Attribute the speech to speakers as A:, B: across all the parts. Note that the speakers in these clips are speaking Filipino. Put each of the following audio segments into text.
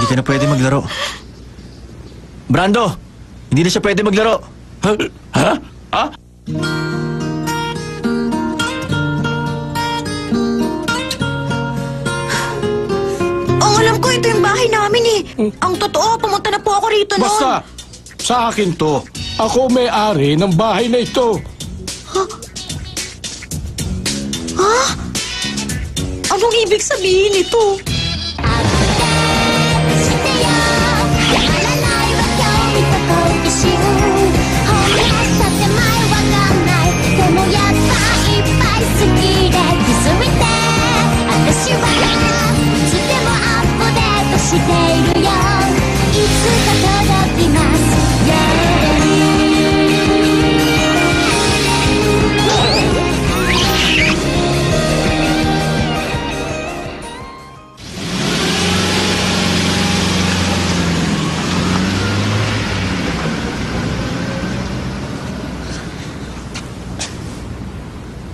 A: Hindi ka na pwede maglaro. Brando! Hindi na siya pwede maglaro.
B: Ha? Ha? Ah?
C: Ang alam ko, ito yung bahay namin eh. Ang totoo, pumunta na po ako rito noon.
B: Basta, sa akin to. Ako may-ari ng bahay na ito.
C: Anong ibig sabihin ito?
D: してよやまらないわ今日と好奇心本当させまいわかんないでもやっぱいっぱい好きで気づいて私はいつでもアップデートしているよいつか届きます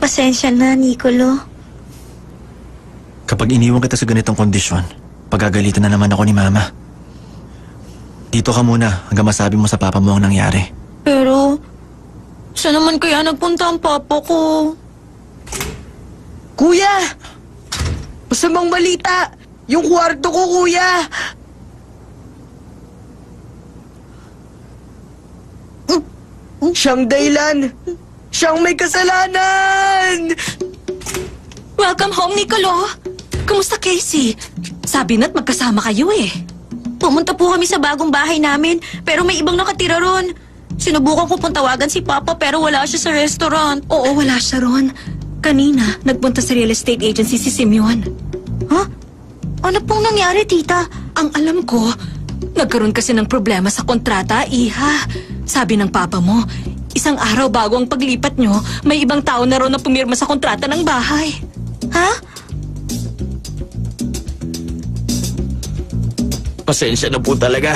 C: Pasensya na, Nicolo.
A: Kapag iniwan kita sa ganitong kondisyon, pagagalitan na naman ako ni Mama. Dito ka muna hanggang masabi mo sa papa mo ang nangyari.
C: Pero, saan naman kaya nagpunta ang papa ko?
E: Kuya! Masamang balita! Yung kwarto ko, kuya! Siyang dahilan! Siyang may kasalanan!
C: Welcome home, Nicolo. Kumusta, Casey? Sabi na't magkasama kayo eh. Pumunta po kami sa bagong bahay namin, pero may ibang nakatira ron. Sinubukan ko pong tawagan si Papa pero wala siya sa restaurant.
F: Oo, wala siya ron. Kanina, nagpunta sa real estate agency si Simeon.
C: Ha? Ano pong nangyari, tita?
F: Ang alam ko, nagkaroon kasi ng problema sa kontrata, Iha. Sabi ng papa mo, isang araw bago ang paglipat nyo, may ibang tao na raw na pumirma sa kontrata ng bahay.
C: Ha?
B: Pasensya na po talaga.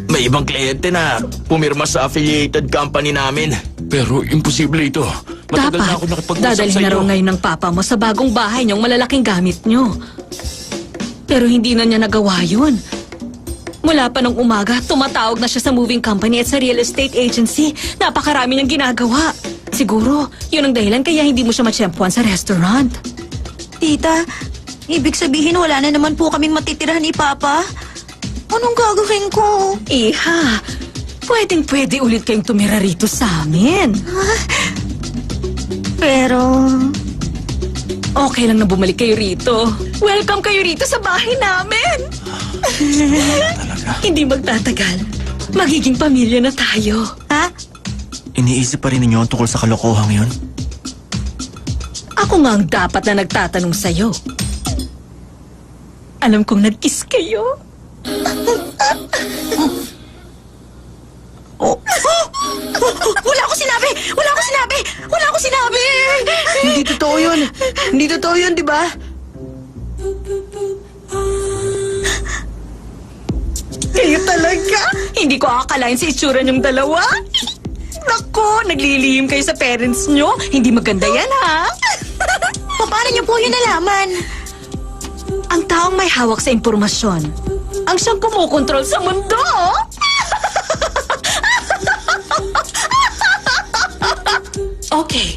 B: May ibang kliyente na pumirma sa affiliated company namin. Pero imposible ito. Matagal na ako
F: Dapat,
B: nakipag-usap
F: dadalhin
B: sa
F: na raw
B: iyo.
F: ngayon ng papa mo sa bagong bahay niyong malalaking gamit nyo. Pero hindi na niya nagawa yun. Mula pa nung umaga, tumatawag na siya sa moving company at sa real estate agency. Napakarami niyang ginagawa. Siguro, yun ang dahilan kaya hindi mo siya matsyempuan sa restaurant.
C: Tita, ibig sabihin wala na naman po kaming matitirahan ni Papa? Anong gagawin ko?
F: Iha, pwedeng-pwede ulit kayong tumira rito sa amin.
C: Pero...
F: Okay lang na bumalik kayo rito. Welcome kayo rito sa bahay namin. Hindi magtatagal. Magiging pamilya na tayo.
C: Ha?
A: Iniisip pa rin ninyo ang tungkol sa kalokohang yun?
F: Ako nga ang dapat na nagtatanong sa'yo. Alam kong nag-kiss kayo.
C: Wala ko sinabi! Wala ko sinabi! Wala ko sinabi!
E: Hindi totoo yun! Hindi totoo yun, di ba?
F: Kayo talaga? Hindi ko akalain sa itsura niyong dalawa. Naku, naglilihim kayo sa parents niyo. Hindi maganda yan, ha?
C: Paano niyo po yun nalaman?
F: Ang taong may hawak sa impormasyon, ang siyang kumukontrol sa mundo. Okay.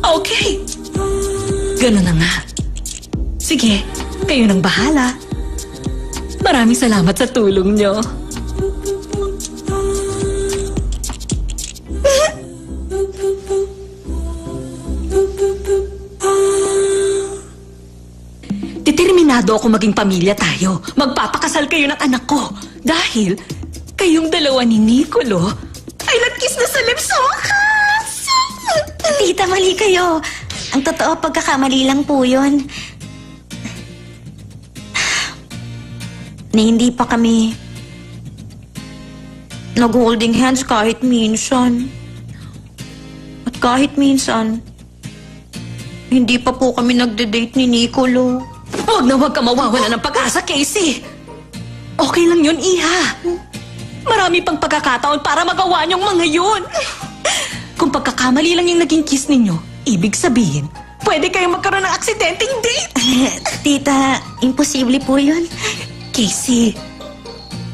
F: Okay. Ganun na nga. Sige, kayo nang bahala. Maraming salamat sa tulong niyo. Determinado ako maging pamilya tayo. Magpapakasal kayo ng anak ko. Dahil kayong dalawa ni Nicolo ay nag-kiss na sa lips sa wakas.
C: Tita, mali kayo. Ang totoo, pagkakamali lang po yun. Na hindi pa kami nag-holding hands kahit minsan. At kahit minsan, hindi pa po kami nagde-date ni Nicolo.
F: Huwag na huwag ka mawawala ng pag-asa, Casey. Okay lang yun, Iha. Marami pang pagkakataon para magawa niyong mga yun. Kung pagkakamali lang yung naging kiss ninyo, ibig sabihin, pwede kayong magkaroon ng aksidenteng date.
C: Tita, imposible po yun.
F: Casey,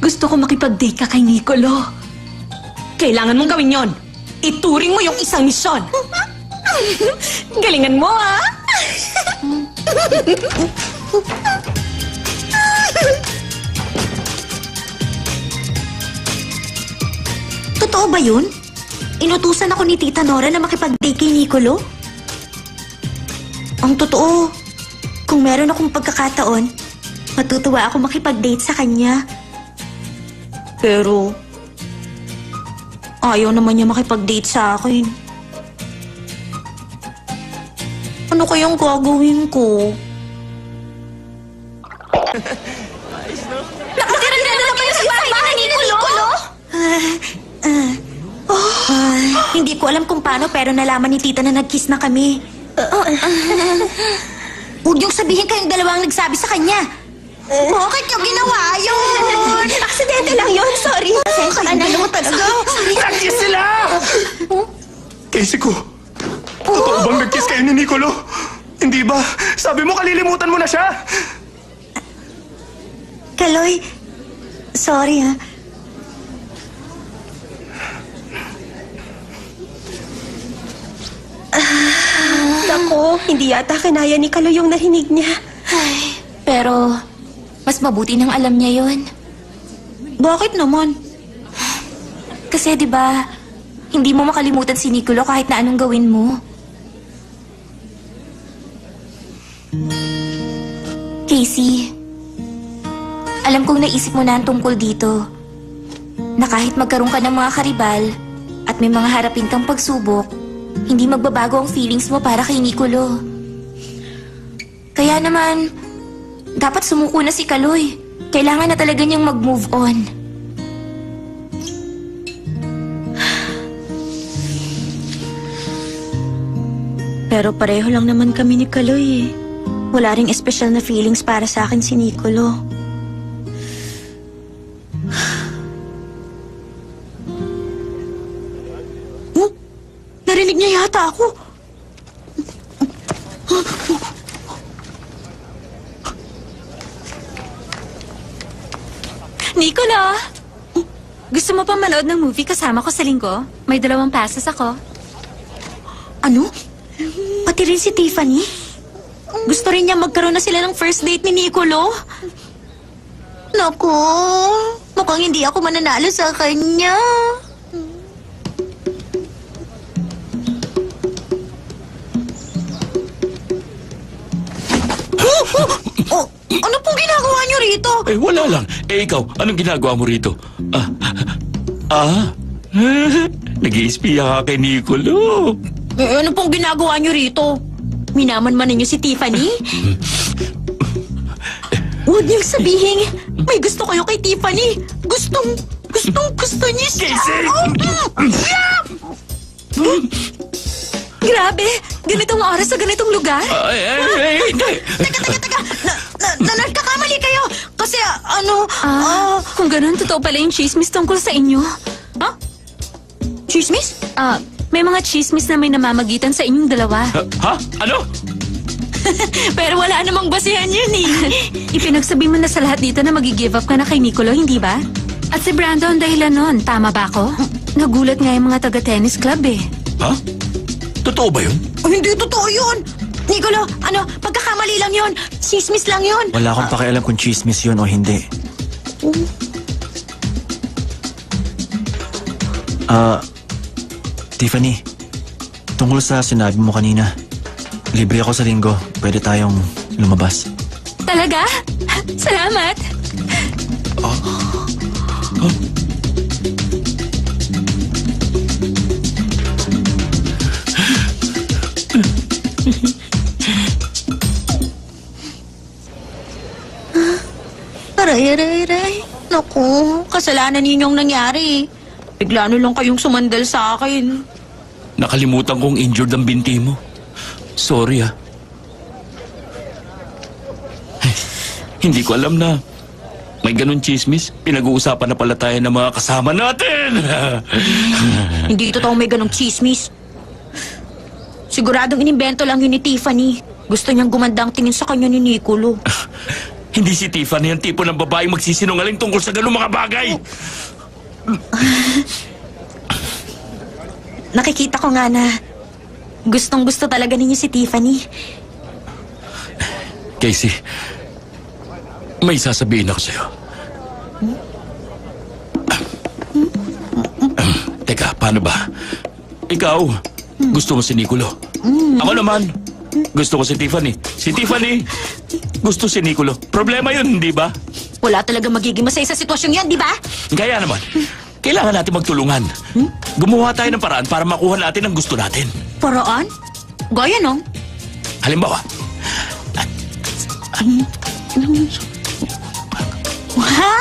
F: gusto ko makipag-date ka kay Nicolo. Kailangan mong gawin yon. Ituring mo yung isang misyon. Galingan mo, ah!
C: Totoo ba yun? Inutusan ako ni Tita Nora na makipag-date kay Nicolo? Ang totoo, kung meron akong pagkakataon, matutuwa ako makipag-date sa kanya. Pero, ayaw naman niya makipag-date sa akin. Ano kayang gagawin ko? Nakatira na kayo sa bahay ni Nicolo? Hindi ko alam kung paano pero nalaman ni Tita na nag-kiss na kami. Huwag niyong sabihin kayong dalawang nagsabi sa kanya. Bakit niyo ginawa yun? Aksidente lang yun, sorry. Pasensya ka na.
G: Nag-kiss sila! Casey ko, totoo bang nag-kiss kayo ni Nicolo? Hindi ba? Sabi mo kalilimutan mo na siya?
C: Kaloy, sorry ha.
H: Nako, hindi yata kinaya ni Kalo yung narinig niya.
D: Pero, mas mabuti nang alam niya yon.
C: Bakit naman?
D: Kasi 'di ba, hindi mo makalimutan si Nicolo kahit na anong gawin mo. Casey, alam kong naisip mo na ang tungkol dito. Na kahit magkaroon ka ng mga karibal at may mga harapin kang pagsubok, hindi magbabago ang feelings mo para kay Nicolo. Kaya naman, dapat sumuko na si Kaloy. Kailangan na talaga niyang mag-move on.
C: Pero pareho lang naman kami ni Kaloy eh. Wala ring espesyal na feelings para sa akin si Nicolo. Narinig niya yata ako.
F: Nicolo! Gusto mo pa manood ng movie kasama ko sa linggo? May 2 passes ako.
C: Ano? Pati rin si Tiffany? Gusto rin niya magkaroon na sila ng first date ni Nicolo? Naku, mukhang hindi ako mananalo sa kanya. Oh, ano pong ginagawa niyo rito?
B: Eh, wala lang. Eh, ikaw, anong ginagawa mo rito? Nag-iispiya ka kay Nicolo.
C: Eh, ano pong ginagawa niyo rito? Minaman-man ninyo si Tiffany? Huwag niyong sabihin, may gusto kayo kay Tiffany. Gusto niya siya.
F: Grabe! Ganitong oras sa ganitong lugar?
B: Hindi.
C: Teka. Nagkakamali kayo. Kasi
F: Kung ganun, totoo pala yung chismis tungkol sa inyo.
C: Ha? Chismis?
F: May mga chismis na may namamagitan sa inyong dalawa.
B: Ha? Ano?
F: Pero wala namang basihan yun eh. Ipinagsabi mo na sa lahat dito na mag-give up ka na kay Nicolo, hindi ba? At si Brandon dahilan nun, tama ba ako? Nagulat nga yung mga taga-tennis club eh.
B: Ha? Totoo ba yun?
C: Hindi totoo yun. Nicolo, pagkakamali lang yun. Chismis lang yun.
A: Wala akong pakialam kung chismis yun o hindi. Tiffany, tungkol sa sinabi mo kanina, libre ako sa linggo. Pwede tayong lumabas.
F: Talaga? Salamat!
C: Aray. Naku, kasalanan ninyong nangyari. Bigla na lang kayong sumandal sa akin.
B: Nakalimutan kong injured ang binti mo. Sorry ah. Hindi ko alam na may ganun chismis. Pinag-uusapan na pala tayo ng mga kasama natin.
C: Hindi totoong may ganong chismis. Siguradong inimbento lang yun ni Tiffany. Gusto niyang gumanda ang tingin sa kanya ni Nicolo.
B: Hindi si Tiffany ang tipo ng babaeng magsisinungaling tungkol sa ganung mga bagay.
C: Nakikita ko nga na gustong-gusto talaga ninyo si Tiffany.
B: Casey, may sasabihin ako sa'yo. Teka, paano ba? Ikaw, gusto mo si Nicolo. Ako naman, gusto ko si Tiffany. Si Tiffany, gusto si Nicolo. Problema yun, di ba?
C: Wala talaga magiging masaya sa sitwasyong yan, di ba?
B: Kaya naman, kailangan natin magtulungan. Gumawa tayo ng paraan para makuha natin ang gusto natin.
C: Paraan? Gaya nung?
B: Halimbawa,
C: Ha?